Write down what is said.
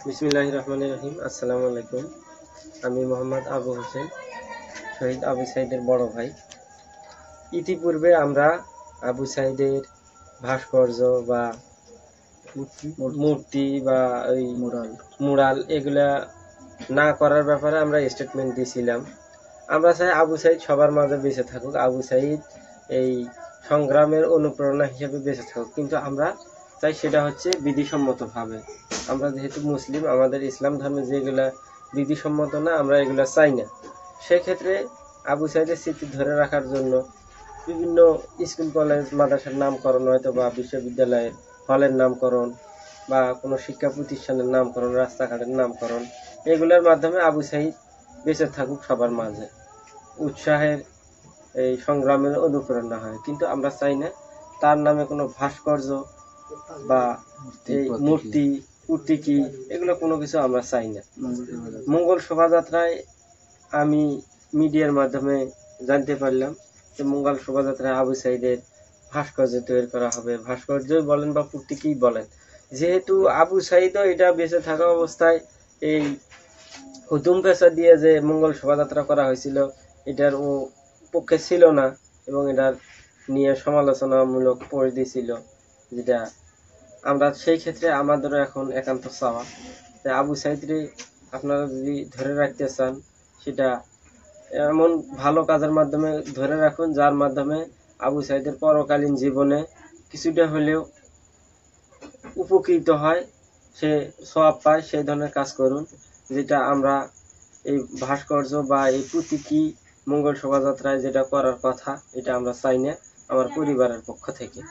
বিসমিল্লাহির রহমানির রহিম। আসসালামু আলাইকুম। আমি মোহাম্মদ আবু হোসেন, শহীদ আবু সাইদের বড় ভাই। ইতিপূর্বে আমরা আবু সাইদের ভাস্কর্য বা মূর্তি বা ওই মুরাল এগুলা না করার ব্যাপারে আমরা স্টেটমেন্ট দিয়েছিলাম। আমরা চাই আবু সাইদ সবার মাঝে বেঁচে থাকুক, আবু সাইদ এই সংগ্রামের অনুপ্রেরণা হিসেবে বেঁচে থাকুক, কিন্তু আমরা চাই সেটা হচ্ছে বিধিসম্মতভাবে। আমরা যেহেতু মুসলিম, আমাদের ইসলাম ধর্মে যেগুলা বিধিসম্মত না আমরা এগুলা চাই না। সেক্ষেত্রে আবু সাইদের স্মৃতি ধরে রাখার জন্য বিভিন্ন স্কুল কলেজ মাদ্রাসার নামকরণ, হয়তো বা বিশ্ববিদ্যালয়ের হলের নামকরণ বা কোনো শিক্ষা প্রতিষ্ঠানের নামকরণ, রাস্তাঘাটের নামকরণ, এগুলোর মাধ্যমে আবু সাইদ বেঁচে থাকুক সবার মাঝে, উৎসাহের এই সংগ্রামের অনুপ্রেরণা হয়। কিন্তু আমরা চাই না তার নামে কোনো ভাস্কর্য বা এই মূর্তি প্রতীকী এগুলো কোনো কিছু আমরা চাই না। মঙ্গল শোভাযাত্রায় আমি মিডিয়ার মাধ্যমে জানতে পারলাম যে মঙ্গল শোভাযাত্রায় আবু সাইদের ভাস্কর্য তৈরি করা হবে। ভাস্কর্যই বলেন বা প্রতীকী বলেন, যেহেতু আবু সাইদও এটা বেঁচে থাকা অবস্থায় এই হুতুম পেশা দিয়ে যে মঙ্গল শোভাযাত্রা করা হয়েছিল এটার ও পক্ষে ছিল না, এবং এটার নিয়ে সমালোচনামূলক পরিধি ছিল, যেটা আমরা সেই ক্ষেত্রে আমাদেরও এখন একান্ত চাওয়া যে আবু সাইদরে আপনারা যদি ধরে রাখতে চান সেটা এমন ভালো কাজের মাধ্যমে ধরে রাখুন যার মাধ্যমে আবু সাইদের পরকালীন জীবনে কিছুটা হলেও উপকৃত হয়, সে সওয়াব পায়, সেই ধরনের কাজ করুন। যেটা আমরা এই ভাস্কর্য বা এই প্রতীকী মঙ্গল শোভাযাত্রায় যেটা করার কথা এটা আমরা চাই না আমার পরিবারের পক্ষ থেকে।